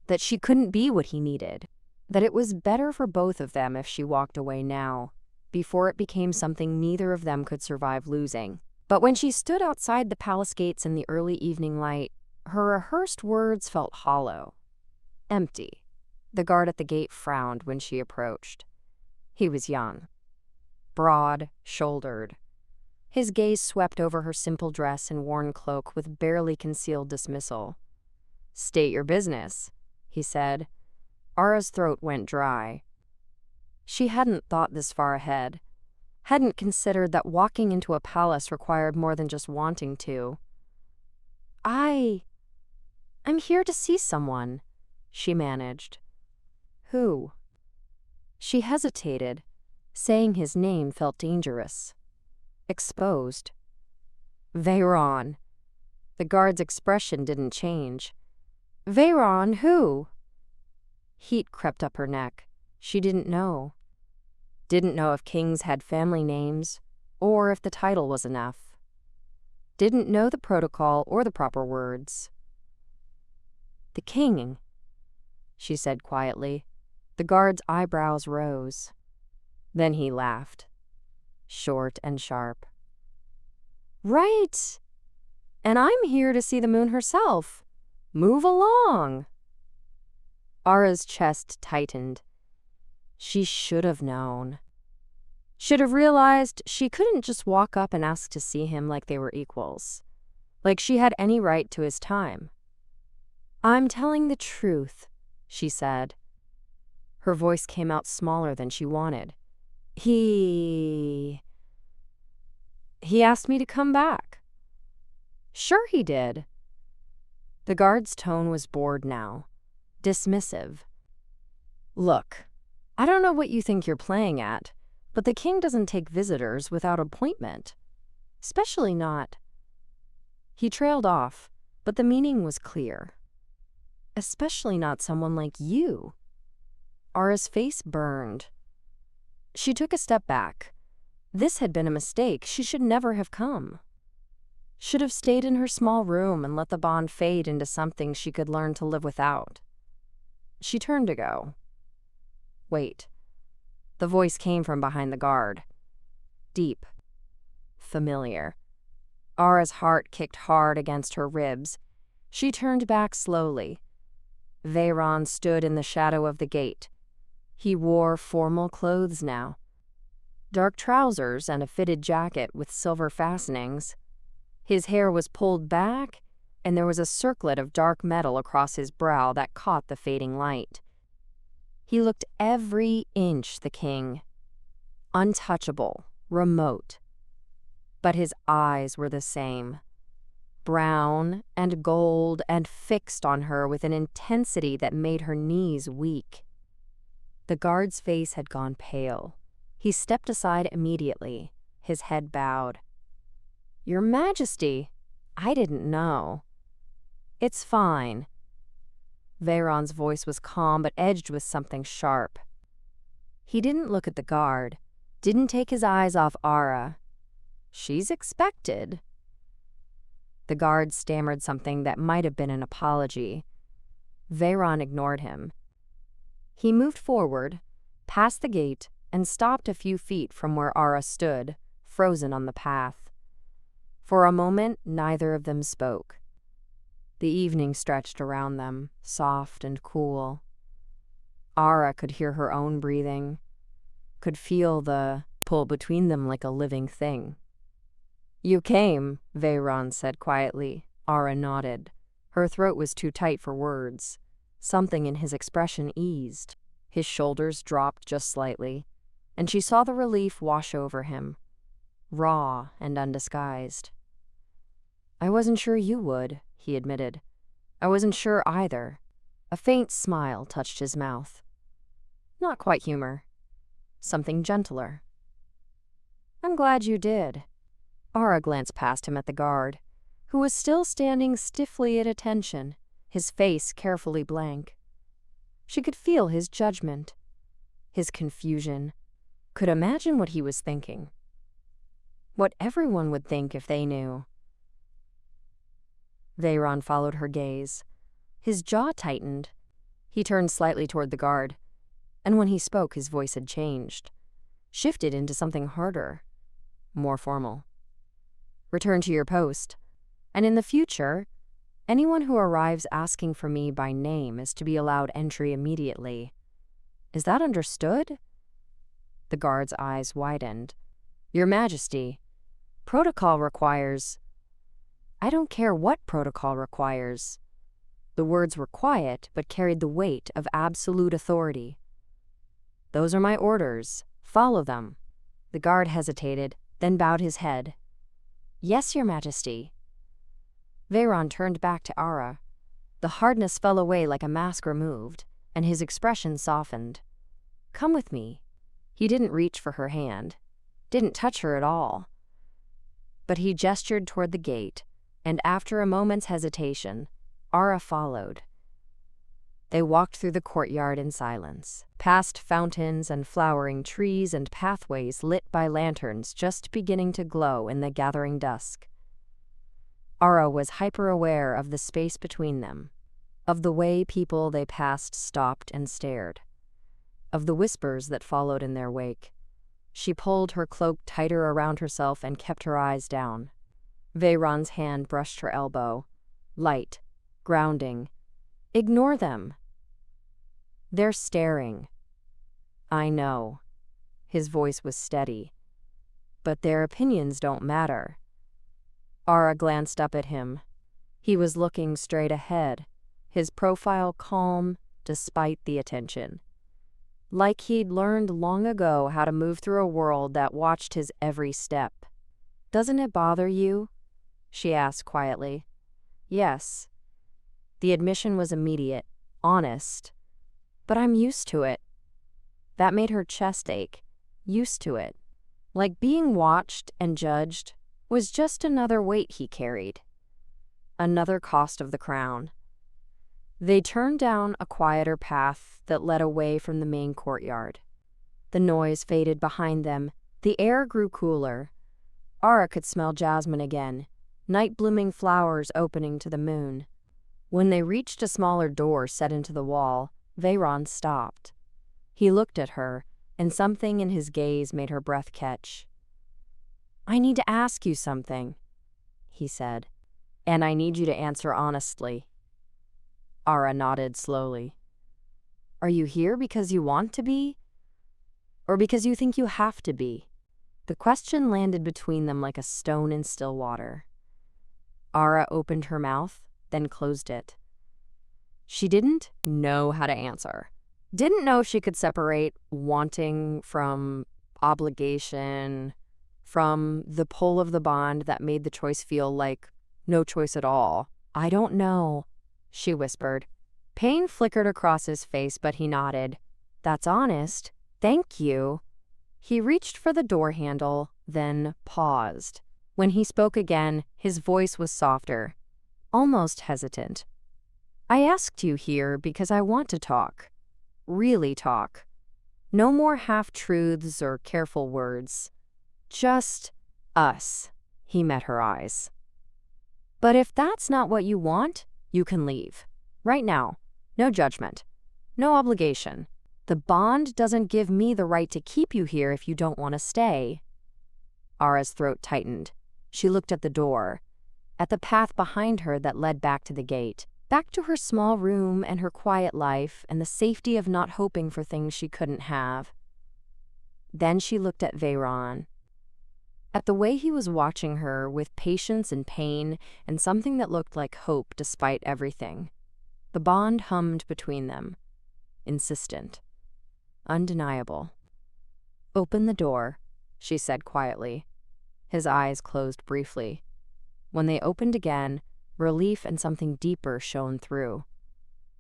that she couldn't be what he needed, that it was better for both of them if she walked away now, before it became something neither of them could survive losing. But when she stood outside the palace gates in the early evening light, her rehearsed words felt hollow, empty. The guard at the gate frowned when she approached. He was young, broad-shouldered. His gaze swept over her simple dress and worn cloak with barely concealed dismissal. "State your business," he said. Ara's throat went dry. She hadn't thought this far ahead, hadn't considered that walking into a palace required more than just wanting to. I'm here to see someone," she managed. "Who?" She hesitated. Saying his name felt dangerous. Exposed. "Veyron." The guard's expression didn't change. "Veyron who?" Heat crept up her neck. She didn't know. Didn't know if kings had family names, or if the title was enough. Didn't know the protocol or the proper words. "The king," she said quietly. The guard's eyebrows rose. Then he laughed, short and sharp. "Right. And I'm here to see the moon herself. Move along." Ara's chest tightened. She should have known. Should have realized she couldn't just walk up and ask to see him like they were equals, like she had any right to his time. "I'm telling the truth," she said. Her voice came out smaller than she wanted. He asked me to come back." "Sure he did." The guard's tone was bored now, dismissive. "Look, I don't know what you think you're playing at, but the king doesn't take visitors without appointment. Especially not—" He trailed off, but the meaning was clear. "Especially not someone like you." Ara's face burned. She took a step back. This had been a mistake. She should never have come. Should have stayed in her small room and let the bond fade into something she could learn to live without. She turned to go. "Wait." The voice came from behind the guard. Deep. Familiar. Ara's heart kicked hard against her ribs. She turned back slowly. Veyron stood in the shadow of the gate. He wore formal clothes now. Dark trousers and a fitted jacket with silver fastenings. His hair was pulled back, and there was a circlet of dark metal across his brow that caught the fading light. He looked every inch the king. Untouchable, remote. But his eyes were the same. Brown and gold and fixed on her with an intensity that made her knees weak. The guard's face had gone pale. He stepped aside immediately, his head bowed. "Your Majesty, I didn't know." "It's fine." Veyron's voice was calm but edged with something sharp. He didn't look at the guard, didn't take his eyes off Ara. "She's expected." The guard stammered something that might have been an apology. Veyron ignored him. He moved forward, past the gate, and stopped a few feet from where Ara stood, frozen on the path. For a moment, neither of them spoke. The evening stretched around them, soft and cool. Ara could hear her own breathing, could feel the pull between them like a living thing. "You came," Veyron said quietly. Ara nodded. Her throat was too tight for words. Something in his expression eased. His shoulders dropped just slightly, and she saw the relief wash over him, raw and undisguised. "I wasn't sure you would," he admitted. "I wasn't sure either." A faint smile touched his mouth. Not quite humor. Something gentler. "I'm glad you did." Ara glanced past him at the guard, who was still standing stiffly at attention, his face carefully blank. She could feel his judgment, his confusion, could imagine what he was thinking. What everyone would think if they knew. Veyron followed her gaze. His jaw tightened. He turned slightly toward the guard, and when he spoke, his voice had changed, shifted into something harder, more formal. Return to your post, and in the future, anyone who arrives asking for me by name is to be allowed entry immediately. Is that understood? The guard's eyes widened. Your Majesty, protocol requires... I don't care what protocol requires. The words were quiet, but carried the weight of absolute authority. Those are my orders. Follow them. The guard hesitated, then bowed his head. Yes, Your Majesty. Veyron turned back to Ara. The hardness fell away like a mask removed, and his expression softened. Come with me. He didn't reach for her hand, didn't touch her at all. But he gestured toward the gate, and after a moment's hesitation, Ara followed. They walked through the courtyard in silence, past fountains and flowering trees and pathways lit by lanterns just beginning to glow in the gathering dusk. Ara was hyper-aware of the space between them, of the way people they passed stopped and stared, of the whispers that followed in their wake. She pulled her cloak tighter around herself and kept her eyes down. Veyron's hand brushed her elbow, light, grounding. Ignore them. They're staring. I know. His voice was steady. But their opinions don't matter. Ara glanced up at him. He was looking straight ahead, his profile calm despite the attention. Like he'd learned long ago how to move through a world that watched his every step. Doesn't it bother you? She asked quietly. Yes. The admission was immediate, honest. But I'm used to it. That made her chest ache. Used to it. Like being watched and judged was just another weight he carried. Another cost of the crown. They turned down a quieter path that led away from the main courtyard. The noise faded behind them. The air grew cooler. Ara could smell jasmine again, night-blooming flowers opening to the moon. When they reached a smaller door set into the wall, Veyron stopped. He looked at her, and something in his gaze made her breath catch. I need to ask you something, he said, and I need you to answer honestly. Ara nodded slowly. Are you here because you want to be? Or because you think you have to be? The question landed between them like a stone in still water. Ara opened her mouth, then closed it. She didn't know how to answer. Didn't know she could separate wanting from obligation, from the pull of the bond that made the choice feel like no choice at all. I don't know, she whispered. Pain flickered across his face, but he nodded. That's honest. Thank you. He reached for the door handle, then paused. When he spoke again, his voice was softer, almost hesitant. I asked you here because I want to talk. Really talk. No more half-truths or careful words. Just us. He met her eyes. But if that's not what you want, you can leave. Right now. No judgment. No obligation. The bond doesn't give me the right to keep you here if you don't want to stay. Ara's throat tightened. She looked at the door, at the path behind her that led back to the gate, back to her small room and her quiet life and the safety of not hoping for things she couldn't have. Then she looked at Veyron, at the way he was watching her with patience and pain and something that looked like hope despite everything. The bond hummed between them, insistent, undeniable. Open the door, she said quietly. His eyes closed briefly. When they opened again, relief and something deeper shone through.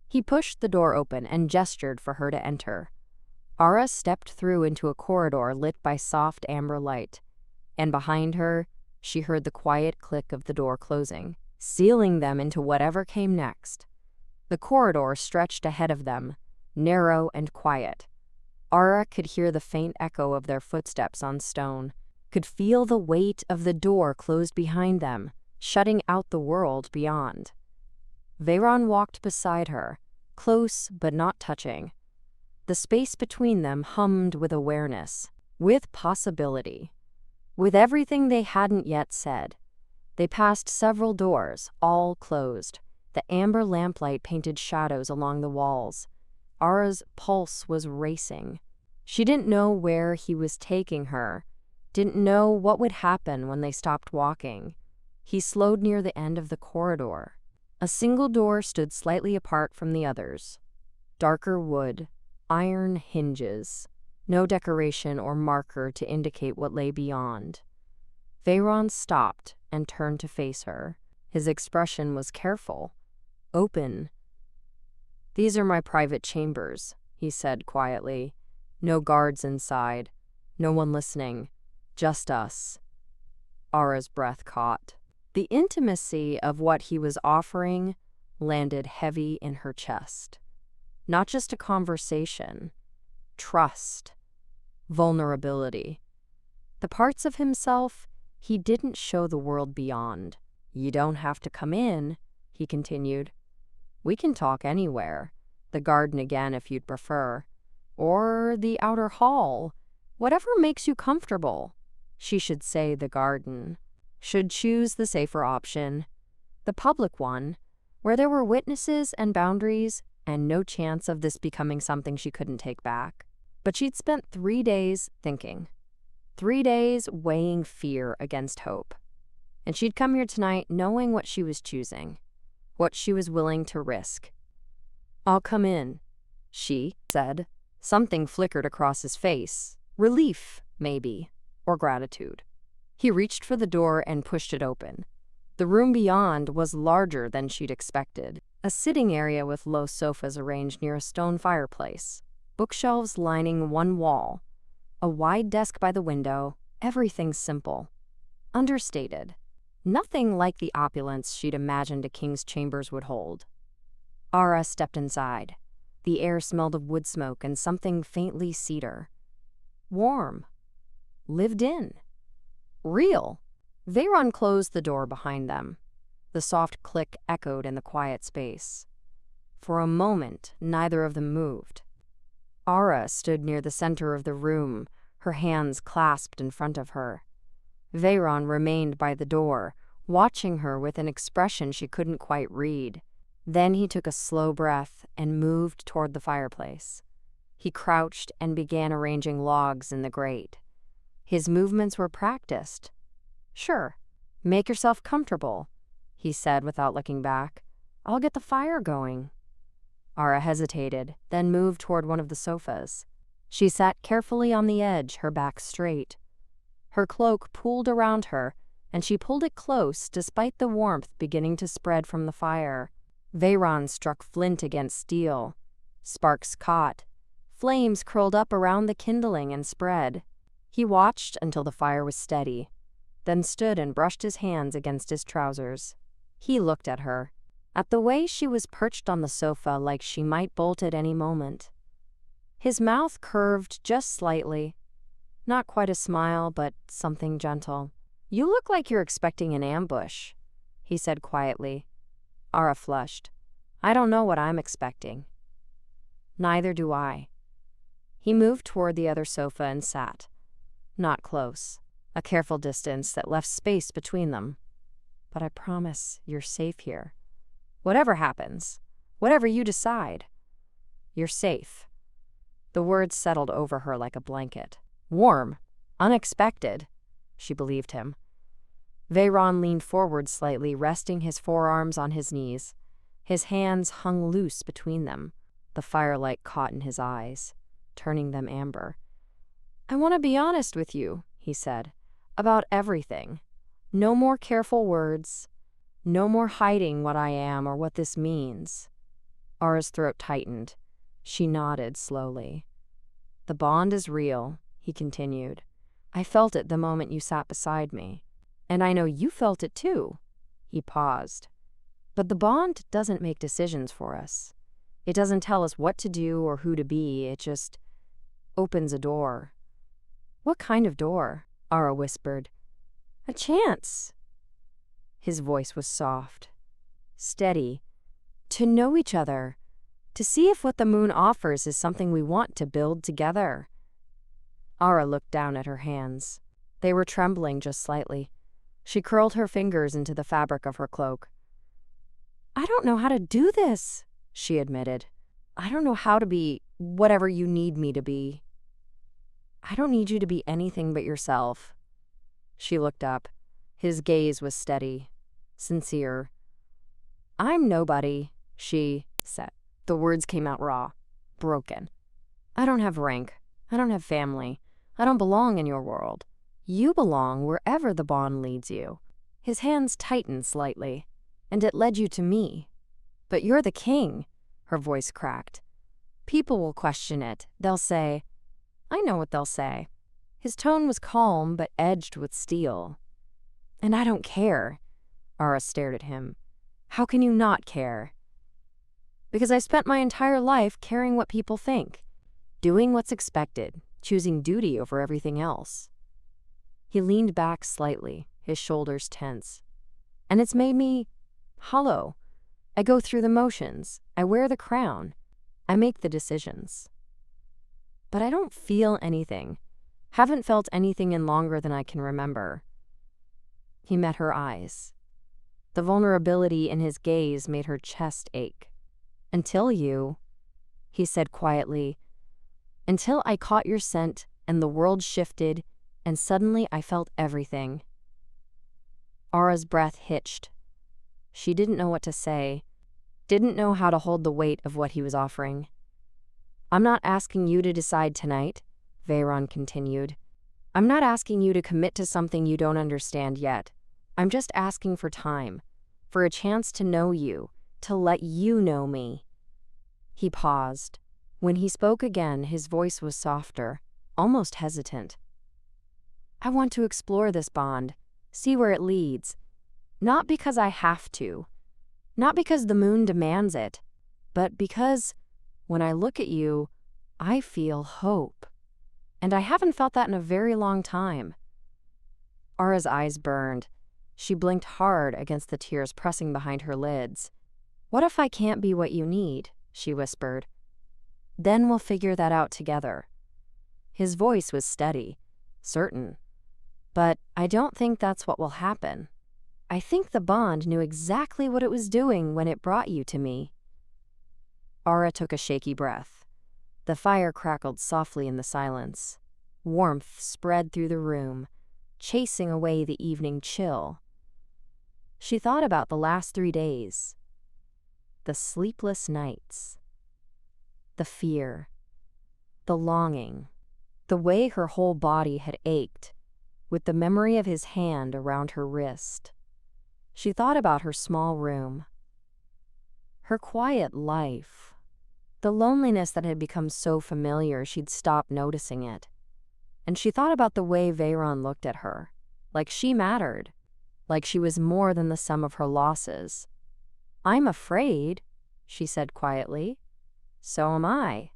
He pushed the door open and gestured for her to enter. Ara stepped through into a corridor lit by soft amber light, and behind her, she heard the quiet click of the door closing, sealing them into whatever came next. The corridor stretched ahead of them, narrow and quiet. Ara could hear the faint echo of their footsteps on stone, could feel the weight of the door closed behind them, shutting out the world beyond. Veyron walked beside her, close but not touching. The space between them hummed with awareness, with possibility, with everything they hadn't yet said. They passed several doors, all closed. The amber lamplight painted shadows along the walls. Ara's pulse was racing. She didn't know where he was taking her, didn't know what would happen when they stopped walking. He slowed near the end of the corridor. A single door stood slightly apart from the others. Darker wood, iron hinges, no decoration or marker to indicate what lay beyond. Veyron stopped and turned to face her. His expression was careful, open. "These are my private chambers," he said quietly. "No guards inside, no one listening, just us." Ara's breath caught. The intimacy of what he was offering landed heavy in her chest. Not just a conversation, trust, vulnerability. The parts of himself he didn't show the world beyond. "You don't have to come in," he continued. "We can talk anywhere. The garden again if you'd prefer. Or the outer hall. Whatever makes you comfortable." She should say the garden. Should choose the safer option. The public one, where there were witnesses and boundaries and no chance of this becoming something she couldn't take back. But she'd spent 3 days thinking. 3 days weighing fear against hope. And she'd come here tonight knowing what she was choosing, what she was willing to risk. "I'll come in," she said. Something flickered across his face. Relief, maybe, or gratitude. He reached for the door and pushed it open. The room beyond was larger than she'd expected. A sitting area with low sofas arranged near a stone fireplace. Bookshelves lining one wall. A wide desk by the window. Everything simple. Understated. Nothing like the opulence she'd imagined a king's chambers would hold. Ara stepped inside. The air smelled of wood smoke and something faintly cedar. Warm. Lived in. Real. Veyron closed the door behind them. The soft click echoed in the quiet space. For a moment, neither of them moved. Ara stood near the center of the room, her hands clasped in front of her. Veyron remained by the door, watching her with an expression she couldn't quite read. Then he took a slow breath and moved toward the fireplace. He crouched and began arranging logs in the grate. His movements were practiced. "Sure, make yourself comfortable," he said without looking back. "I'll get the fire going." Ara hesitated, then moved toward one of the sofas. She sat carefully on the edge, her back straight. Her cloak pulled around her, and she pulled it close despite the warmth beginning to spread from the fire. Veyron struck flint against steel. Sparks caught. Flames curled up around the kindling and spread. He watched until the fire was steady, then stood and brushed his hands against his trousers. He looked at her, at the way she was perched on the sofa like she might bolt at any moment. His mouth curved just slightly. Not quite a smile, but something gentle. "You look like you're expecting an ambush," he said quietly. Ara flushed. "I don't know what I'm expecting." "Neither do I." He moved toward the other sofa and sat. Not close. A careful distance that left space between them. "But I promise you're safe here. Whatever happens, whatever you decide, you're safe." The words settled over her like a blanket. Warm. Unexpected. She believed him. Veyron leaned forward slightly, resting his forearms on his knees. His hands hung loose between them. The firelight caught in his eyes, turning them amber. "I want to be honest with you," he said, "about everything. No more careful words. No more hiding what I am or what this means." Ara's throat tightened. She nodded slowly. "The bond is real," he continued. "I felt it the moment you sat beside me. And I know you felt it too." He paused. "But the bond doesn't make decisions for us. It doesn't tell us what to do or who to be. It just opens a door. What kind of door? Ara whispered. A chance. His voice was soft, steady. To know each other. To see if what the moon offers is something we want to build together. Ara looked down at her hands. They were trembling just slightly. She curled her fingers into the fabric of her cloak. I don't know how to do this, she admitted. I don't know how to be whatever you need me to be. I don't need you to be anything but yourself. She looked up. His gaze was steady, sincere. I'm nobody, she said. The words came out raw, broken. I don't have rank. I don't have family. I don't belong in your world. You belong wherever the bond leads you. His hands tightened slightly, and it led you to me. But you're the king, her voice cracked. People will question it. They'll say, I know what they'll say. His tone was calm but edged with steel. And I don't care. Ara stared at him. How can you not care? Because I spent my entire life caring what people think, doing what's expected, choosing duty over everything else. He leaned back slightly, his shoulders tense. And it's made me hollow. I go through the motions. I wear the crown. I make the decisions. But I don't feel anything. Haven't felt anything in longer than I can remember. He met her eyes. The vulnerability in his gaze made her chest ache. Until you, he said quietly, until I caught your scent and the world shifted and suddenly I felt everything. Ara's breath hitched. She didn't know what to say, didn't know how to hold the weight of what he was offering. I'm not asking you to decide tonight, Veyron continued. I'm not asking you to commit to something you don't understand yet. I'm just asking for time, for a chance to know you, to let you know me. He paused. When he spoke again, his voice was softer, almost hesitant. I want to explore this bond, see where it leads. Not because I have to, not because the moon demands it, but because when I look at you, I feel hope. And I haven't felt that in a very long time. Ara's eyes burned. She blinked hard against the tears pressing behind her lids. What if I can't be what you need? She whispered. Then we'll figure that out together. His voice was steady, certain. But I don't think that's what will happen. I think the bond knew exactly what it was doing when it brought you to me. Ara took a shaky breath. The fire crackled softly in the silence. Warmth spread through the room, chasing away the evening chill. She thought about the last 3 days. The sleepless nights. The fear. The longing. The way her whole body had ached, with the memory of his hand around her wrist. She thought about her small room. Her quiet life. The loneliness that had become so familiar she'd stopped noticing it. And she thought about the way Veyron looked at her, like she mattered, like she was more than the sum of her losses. I'm afraid, she said quietly. So am I.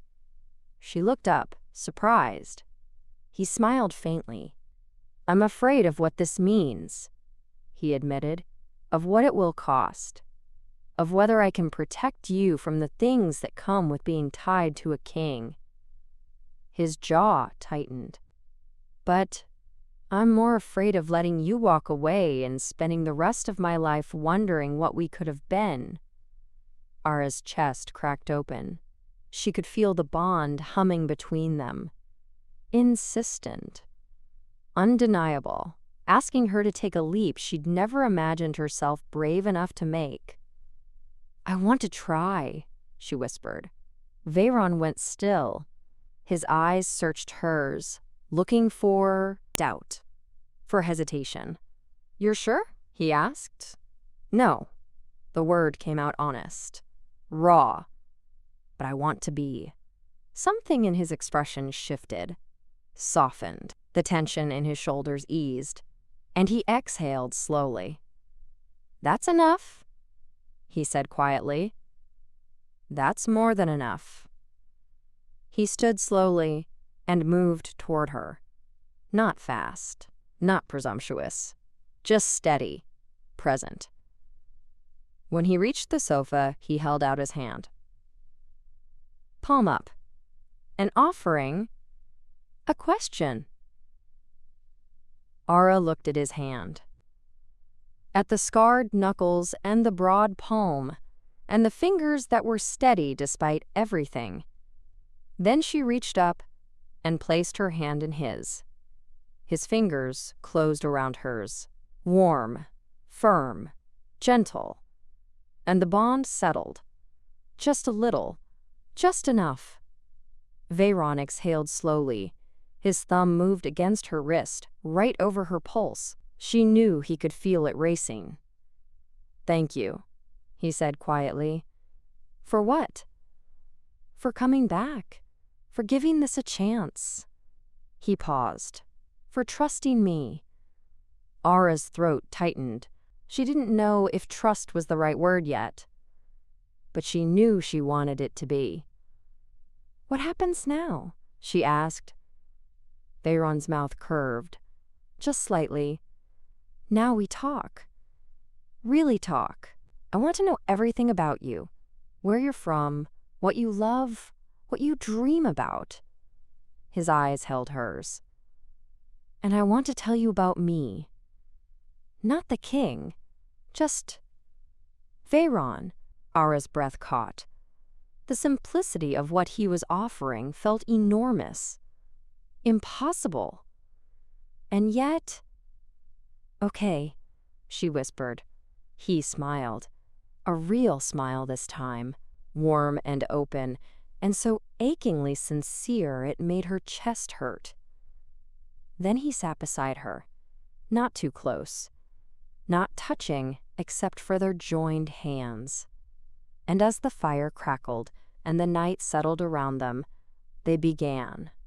She looked up, surprised. He smiled faintly. I'm afraid of what this means, he admitted, of what it will cost, of whether I can protect you from the things that come with being tied to a king. His jaw tightened. But I'm more afraid of letting you walk away and spending the rest of my life wondering what we could have been. Ara's chest cracked open. She could feel the bond humming between them. Insistent. Undeniable. Asking her to take a leap she'd never imagined herself brave enough to make. I want to try, she whispered. Veyron went still. His eyes searched hers, looking for doubt, for hesitation. You're sure? He asked. No. The word came out honest. Raw. But I want to be. Something in his expression shifted, softened. The tension in his shoulders eased, and he exhaled slowly. That's enough, he said quietly. That's more than enough. He stood slowly, and moved toward her. Not fast, not presumptuous, just steady, present. When he reached the sofa, he held out his hand. Palm up. An offering, a question. Ara looked at his hand, at the scarred knuckles and the broad palm, and the fingers that were steady despite everything. Then she reached up and placed her hand in his. His fingers closed around hers, warm, firm, gentle, and the bond settled. Just a little, just enough. Veyron exhaled slowly. His thumb moved against her wrist, right over her pulse. She knew he could feel it racing. "Thank you," he said quietly. "For what?" "For coming back. For giving this a chance." He paused. "For trusting me." Ara's throat tightened. She didn't know if trust was the right word yet, but she knew she wanted it to be. "What happens now?" she asked. Veyron's mouth curved, just slightly. "Now we talk. Really talk. I want to know everything about you. Where you're from, what you love, what you dream about." His eyes held hers. "And I want to tell you about me. Not the king, just Veyron." Ara's breath caught. The simplicity of what he was offering felt enormous, impossible. And yet, "Okay," she whispered. He smiled, a real smile this time, warm and open, and so achingly sincere it made her chest hurt. Then he sat beside her, not too close, not touching except for their joined hands. And as the fire crackled and the night settled around them, they began.